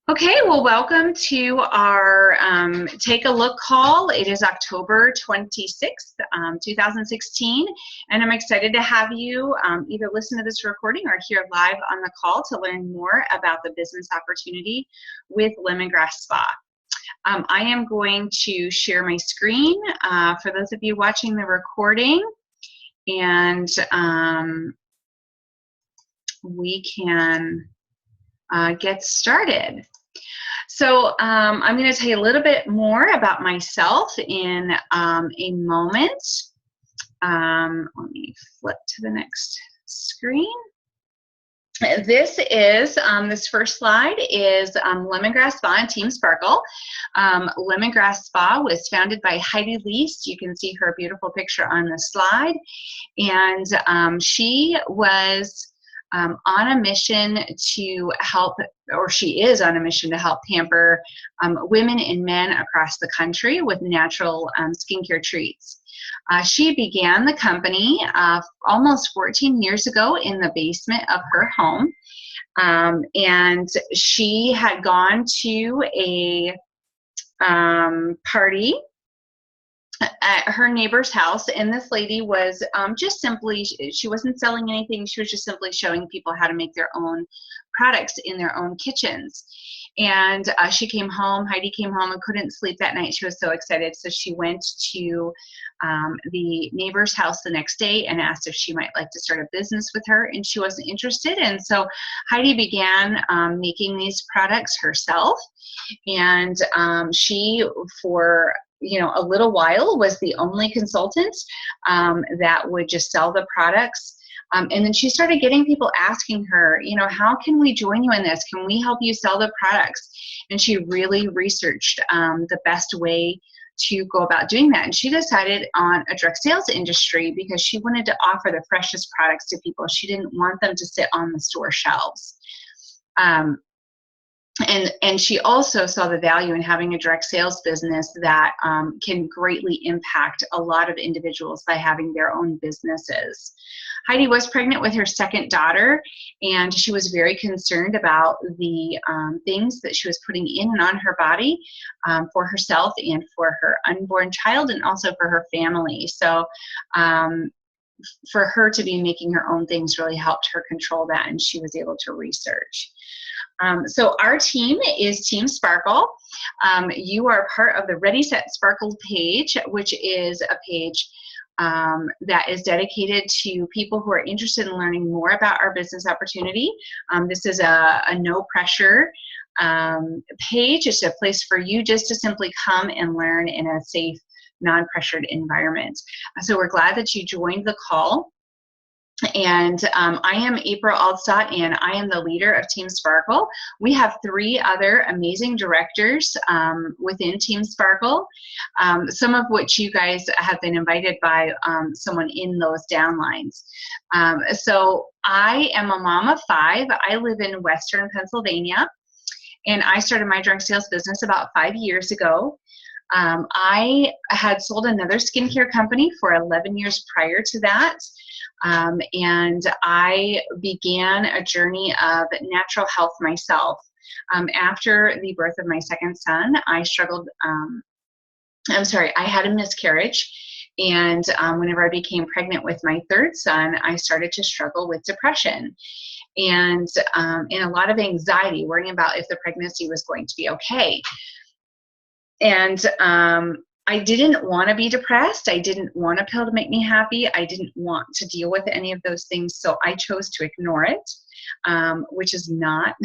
Okay, well, welcome to our Take a Look call. It is October 26th, 2016, and I'm excited to have you either listen to this recording or hear live on the call to learn more about the business opportunity with Lemongrass Spa. I am going to share my screen for those of you watching the recording, and we can get started. So I'm going to tell you a little bit more about myself in a moment. Let me flip to the next screen. This first slide is Lemongrass Spa and Team Sparkle. Lemongrass Spa was founded by Heidi Leist. You can see her beautiful picture on the slide. And she was on a mission to help, or she is on a mission to help pamper women and men across the country with natural skincare treats. She began the company almost 14 years ago in the basement of her home, and she had gone to a party at her neighbor's house, and this lady was just simply, she wasn't selling anything, she was just simply showing people how to make their own products in their own kitchens. And Heidi came home and couldn't sleep that night. She was so excited, so she went to the neighbor's house the next day and asked if she might like to start a business with her, and she wasn't interested. And so Heidi began making these products herself, and she, for a little while, was the only consultant that would just sell the products. And then she started getting people asking her, how can we join you in this? Can we help you sell the products? And she really researched the best way to go about doing that. And she decided on a direct sales industry because she wanted to offer the freshest products to people. She didn't want them to sit on the store shelves. And she also saw the value in having a direct sales business that can greatly impact a lot of individuals by having their own businesses. Heidi was pregnant with her second daughter, and she was very concerned about the things that she was putting in and on her body for herself and for her unborn child, and also for her family. So for her to be making her own things really helped her control that, and she was able to research. So our team is Team Sparkle. You are part of the Ready, Set, Sparkle page, which is a page that is dedicated to people who are interested in learning more about our business opportunity. This is a no pressure page. It's a place for you just to simply come and learn in a safe, non-pressured environment. So we're glad that you joined the call. And I am April Aldstadt, and I am the leader of Team Sparkle. We have 3 other amazing directors within Team Sparkle, some of which you guys have been invited by someone in those downlines. So I am a mom of 5. I live in Western Pennsylvania, and I started my direct sales business about 5 years ago. I had sold another skincare company for 11 years prior to that. And I began a journey of natural health myself. After the birth of my second son, I had a miscarriage. And whenever I became pregnant with my third son, I started to struggle with depression and a lot of anxiety, worrying about if the pregnancy was going to be okay. And I didn't want to be depressed. I didn't want a pill to make me happy. I didn't want to deal with any of those things. So I chose to ignore it, which is not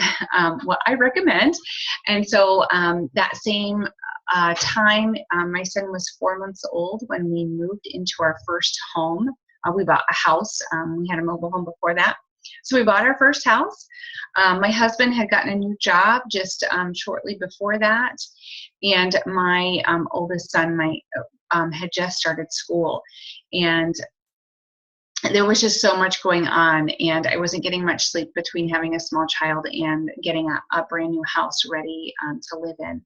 what I recommend. And so that same time, my son was 4 months old when we moved into our first home. We bought a house. We had a mobile home before that. So we bought our first house. My husband had gotten a new job just shortly before that. And my oldest son had just started school. And there was just so much going on, and I wasn't getting much sleep between having a small child and getting a brand new house ready to live in.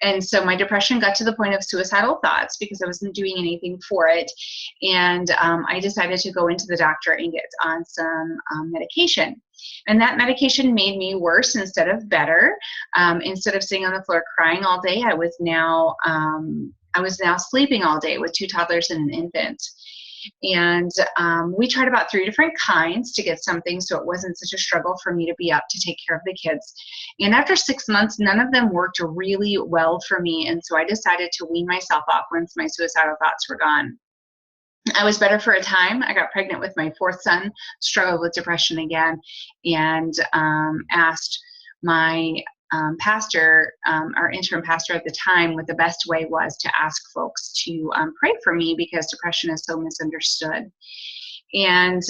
And so my depression got to the point of suicidal thoughts because I wasn't doing anything for it. And I decided to go into the doctor and get on some medication. And that medication made me worse instead of better. Instead of sitting on the floor crying all day, I was now sleeping all day with 2 toddlers and an infant. And we tried about 3 different kinds to get something so it wasn't such a struggle for me to be up to take care of the kids. And after 6 months, none of them worked really well for me. And so I decided to wean myself off once my suicidal thoughts were gone. I was better for a time. I got pregnant with my 4th son, struggled with depression again, and asked my pastor, our interim pastor at the time, what the best way was to ask folks to pray for me because depression is so misunderstood. And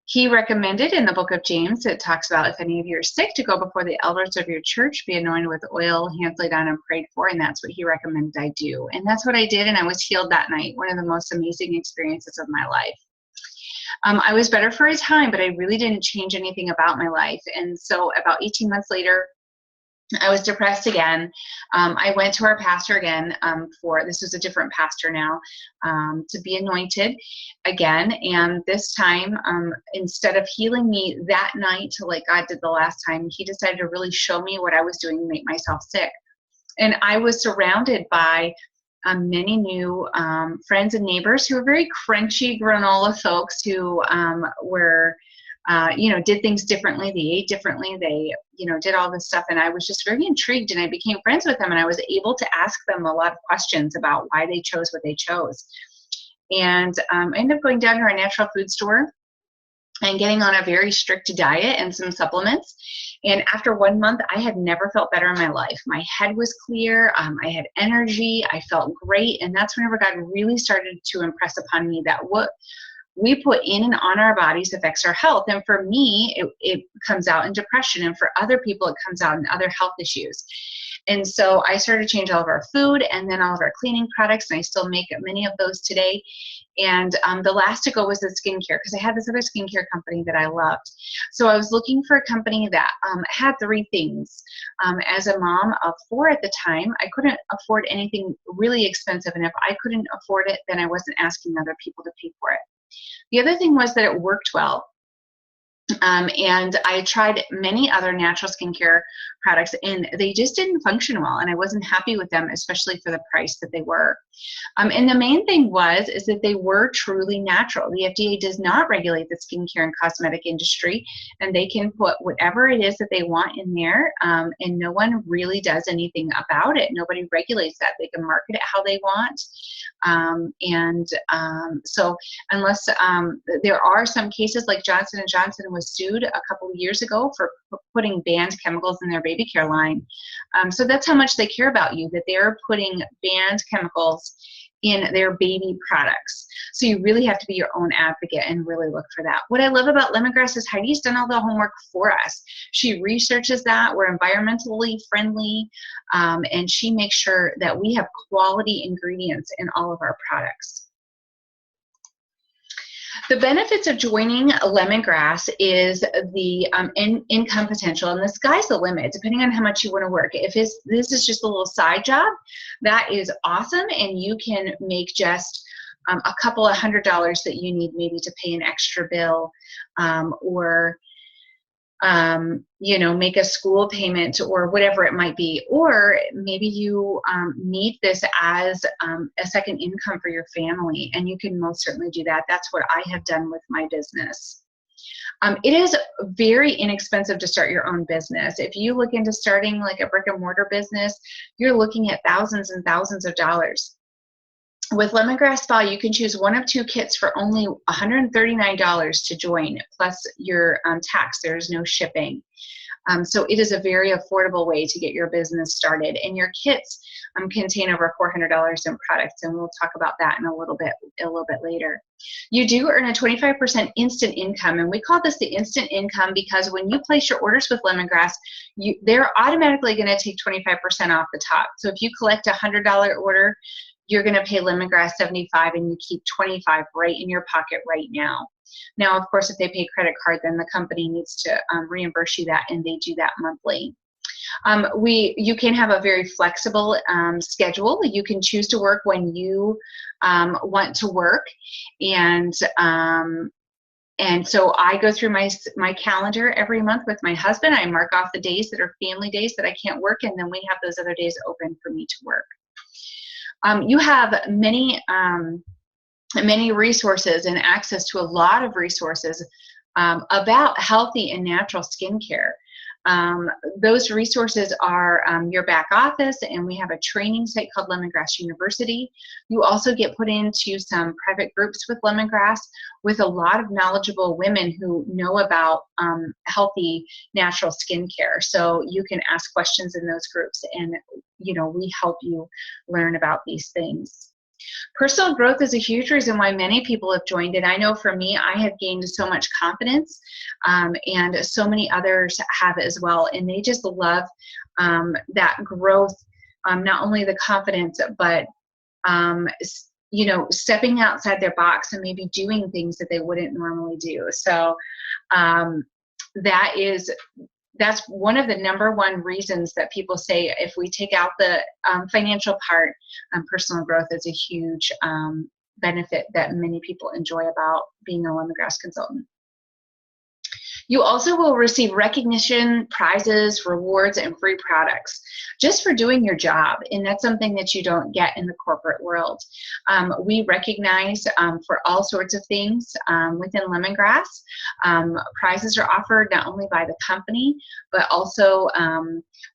he recommended in the book of James, it talks about if any of you are sick, to go before the elders of your church, be anointed with oil, hands laid on and prayed for, and that's what he recommended I do. And that's what I did, and I was healed that night, one of the most amazing experiences of my life. I was better for a time, but I really didn't change anything about my life. And so about 18 months later, I was depressed again. I went to our pastor again this was a different pastor now, to be anointed again. And this time, instead of healing me that night like God did the last time, he decided to really show me what I was doing to make myself sick. And I was surrounded by many new friends and neighbors who were very crunchy granola folks who were did things differently. They ate differently. They, did all this stuff. And I was just very intrigued, and I became friends with them, and I was able to ask them a lot of questions about why they chose what they chose. And I ended up going down to our natural food store and getting on a very strict diet and some supplements. And after 1 month, I had never felt better in my life. My head was clear. I had energy. I felt great. And that's whenever God really started to impress upon me that what we put in and on our bodies affects our health. And for me, it comes out in depression. And for other people, it comes out in other health issues. And so I started to change all of our food and then all of our cleaning products. And I still make many of those today. And the last to go was the skincare, because I had this other skincare company that I loved. So I was looking for a company that had 3 things. As a mom of 4 at the time, I couldn't afford anything really expensive. And if I couldn't afford it, then I wasn't asking other people to pay for it. The other thing was that it worked well. And I tried many other natural skincare products, and they just didn't function well, and I wasn't happy with them, especially for the price that they were. And the main thing is that they were truly natural. The FDA does not regulate the skincare and cosmetic industry, and they can put whatever it is that they want in there, and no one really does anything about it. Nobody regulates that. They can market it how they want. So unless there are some cases like Johnson & Johnson was sued a couple of years ago for putting banned chemicals in their baby care line. So that's how much they care about you, that they're putting banned chemicals in their baby products. So you really have to be your own advocate and really look for that. What I love about Lemongrass is Heidi's done all the homework for us. She researches that. We're environmentally friendly, and she makes sure that we have quality ingredients in all of our products. The benefits of joining Lemongrass is the income potential, and the sky's the limit, depending on how much you want to work. If this is just a little side job, that is awesome, and you can make just a couple of $100 that you need maybe to pay an extra bill, or make a school payment or whatever it might be. Or maybe you need this as a second income for your family, and you can most certainly do that. That's what I have done with my business. It is very inexpensive to start your own business. If you look into starting like a brick and mortar business, you're looking at thousands and thousands of dollars. With Lemongrass Spa, you can choose one of 2 kits for only $139 to join, plus your tax. There's no shipping. So it is a very affordable way to get your business started. And your kits contain over $400 in products, and we'll talk about that in a little bit later. You do earn a 25% instant income, and we call this the instant income because when you place your orders with Lemongrass, they're automatically going to take 25% off the top. So if you collect a $100 order, you're going to pay Lemongrass $75 and you keep $25 right in your pocket right now. Now, of course, if they pay credit card, then the company needs to reimburse you that, and they do that monthly. You can have a very flexible schedule. You can choose to work when you want to work, and so I go through my calendar every month with my husband. I mark off the days that are family days that I can't work, and then we have those other days open for me to work. You have many resources and access to a lot of resources about healthy and natural skincare. Those resources are your back office, and we have a training site called Lemongrass University. You also get put into some private groups with Lemongrass with a lot of knowledgeable women who know about healthy natural skincare. So you can ask questions in those groups, and we help you learn about these things. Personal growth is a huge reason why many people have joined, and I know for me, I have gained so much confidence, and so many others have as well, and they just love that growth, not only the confidence, but stepping outside their box and maybe doing things that they wouldn't normally do. So that's one of the number one reasons that people say, if we take out the financial part, personal growth is a huge benefit that many people enjoy about being a Lemongrass consultant. You also will receive recognition, prizes, rewards, and free products just for doing your job, and that's something that you don't get in the corporate world. We recognize for all sorts of things within Lemongrass. Prizes are offered not only by the company, but also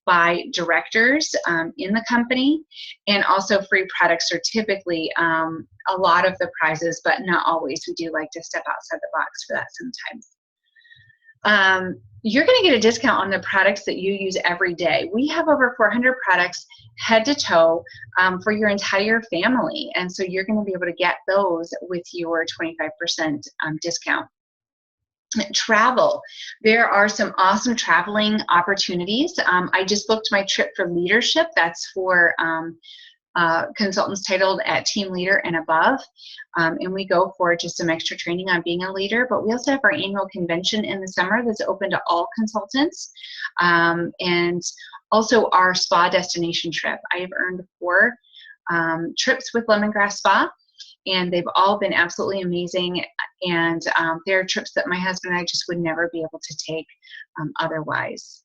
by directors in the company, and also free products are typically a lot of the prizes, but not always. We do like to step outside the box for that sometimes. You're going to get a discount on the products that you use every day. We have over 400 products head to toe for your entire family, and so you're going to be able to get those with your 25% discount. Travel. There are some awesome traveling opportunities. I just booked my trip for leadership. That's for consultants titled at team leader and above, and we go for just some extra training on being a leader. But we also have our annual convention in the summer that's open to all consultants, and also our spa destination trip. I have earned 4 trips with Lemongrass Spa, and they've all been absolutely amazing, and they're trips that my husband and I just would never be able to take otherwise.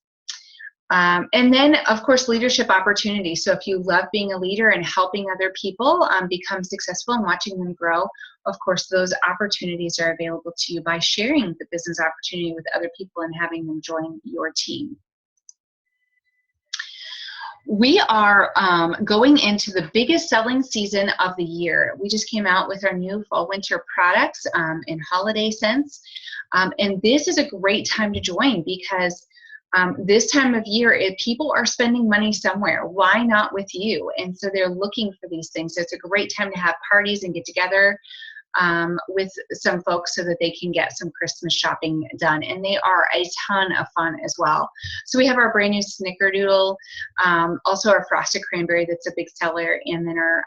And then, of course, leadership opportunities. So if you love being a leader and helping other people become successful and watching them grow, of course, those opportunities are available to you by sharing the business opportunity with other people and having them join your team. We are going into the biggest selling season of the year. We just came out with our new fall-winter products in holiday scents. And this is a great time to join because this time of year, if people are spending money somewhere, why not with you? And so they're looking for these things. So it's a great time to have parties and get together with some folks so that they can get some Christmas shopping done. And they are a ton of fun as well. So we have our brand new Snickerdoodle, also our Frosted Cranberry that's a big seller, and then our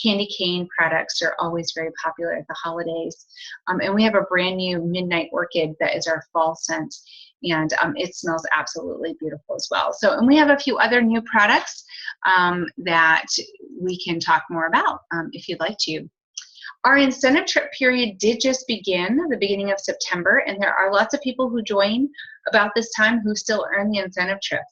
candy cane products are always very popular at the holidays. And we have a brand new Midnight Orchid that is our fall scent, and it smells absolutely beautiful as well. So, and we have a few other new products that we can talk more about if you'd like to. Our incentive trip period did just begin at the beginning of September, and there are lots of people who join about this time who still earn the incentive trip.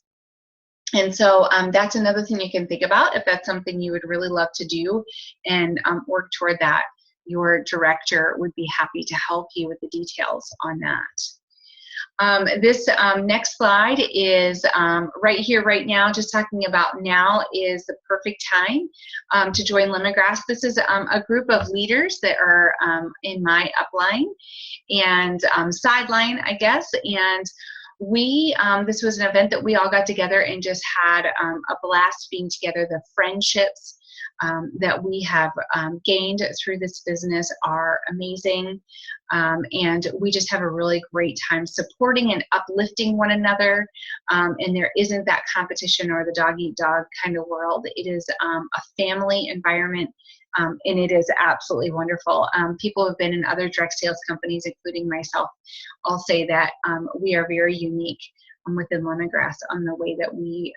And so that's another thing you can think about if that's something you would really love to do and work toward that. Your director would be happy to help you with the details on that. This next slide is right here, right now, just talking about now is the perfect time to join Lemongrass. This is a group of leaders that are in my upline and sideline, I guess, and we, this was an event that we all got together and just had a blast being together. The friendships that we have gained through this business are amazing. And we just have a really great time supporting and uplifting one another. And there isn't that competition or the dog eat dog kind of world. It is a family environment. And it is absolutely wonderful. People who have been in other direct sales companies, including myself, all say that we are very unique within Lemongrass on the way that we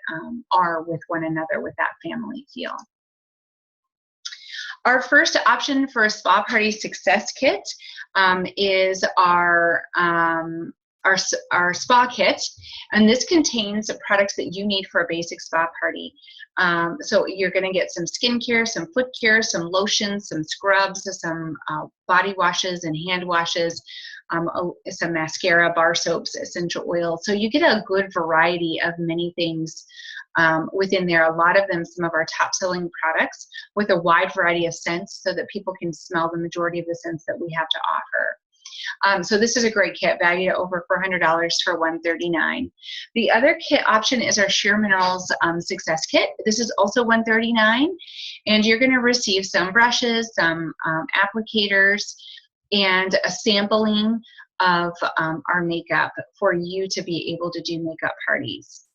are with one another with that family feel. Our first option for a spa party success kit is our spa kit, and this contains the products that you need for a basic spa party. So you're going to get some skincare, some foot care, some lotions, some scrubs, some body washes and hand washes, some mascara, bar soaps, essential oil. So you get a good variety of many things within there. A lot of them, some of our top selling products with a wide variety of scents so that people can smell the majority of the scents that we have to offer. So this is a great kit, valued at over $400 for $139. The other kit option is our Sheer Minerals Success Kit. This is also $139, and you're going to receive some brushes, some applicators, and a sampling of our makeup for you to be able to do makeup parties.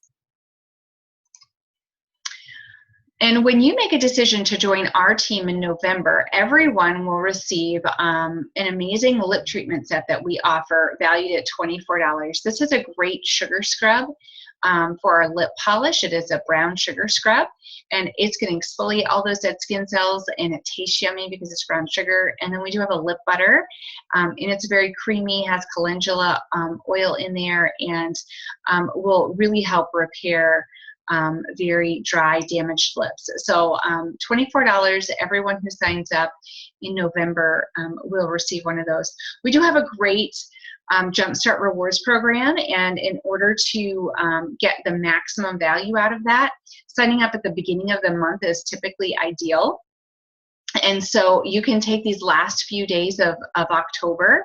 And when you make a decision to join our team in November, everyone will receive an amazing lip treatment set that we offer, valued at $24. This is a great sugar scrub for our lip polish. It is a brown sugar scrub, and it's going to exfoliate all those dead skin cells, and it tastes yummy because it's brown sugar. And then we do have a lip butter, and it's very creamy, has calendula oil in there, and will really help repair very dry, damaged lips. So $24, everyone who signs up in November will receive one of those. We do have a great Jumpstart Rewards program, and in order to get the maximum value out of that, signing up at the beginning of the month is typically ideal. And so you can take these last few days of October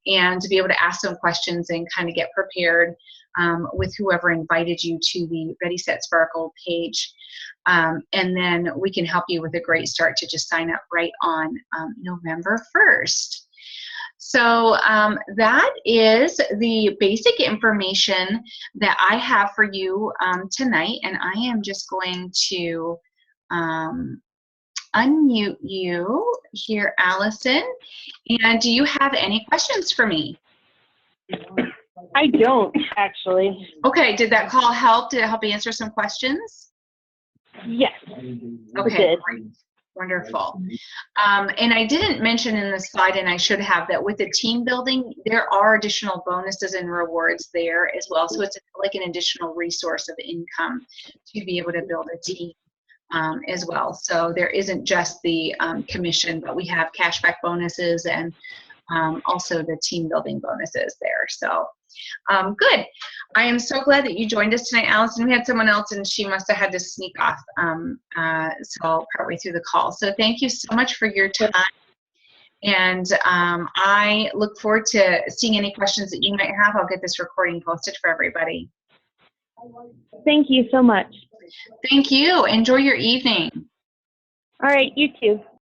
and to be able to ask some questions and kind of get prepared with whoever invited you to the Ready, Set, Sparkle page. And then we can help you with a great start to just sign up right on November 1st. So that is the basic information that I have for you tonight, and I am just going to unmute you here, Allison. And do you have any questions for me? I don't, actually. Okay, did that call help? Did it help answer some questions? Yes. Okay, great. Wonderful. And I didn't mention in the slide, and I should have, that with the team building, there are additional bonuses and rewards there as well. So it's like an additional resource of income to be able to build a team as well. So there isn't just the commission, but we have cashback bonuses and also the team building bonuses there. So good. I am so glad that you joined us tonight, Allison. We had someone else and she must have had to sneak off so partway through the call. So thank you so much for your time. And I look forward to seeing any questions that you might have. I'll get this recording posted for everybody. Thank you so much. Thank you. Enjoy your evening. All right, you too.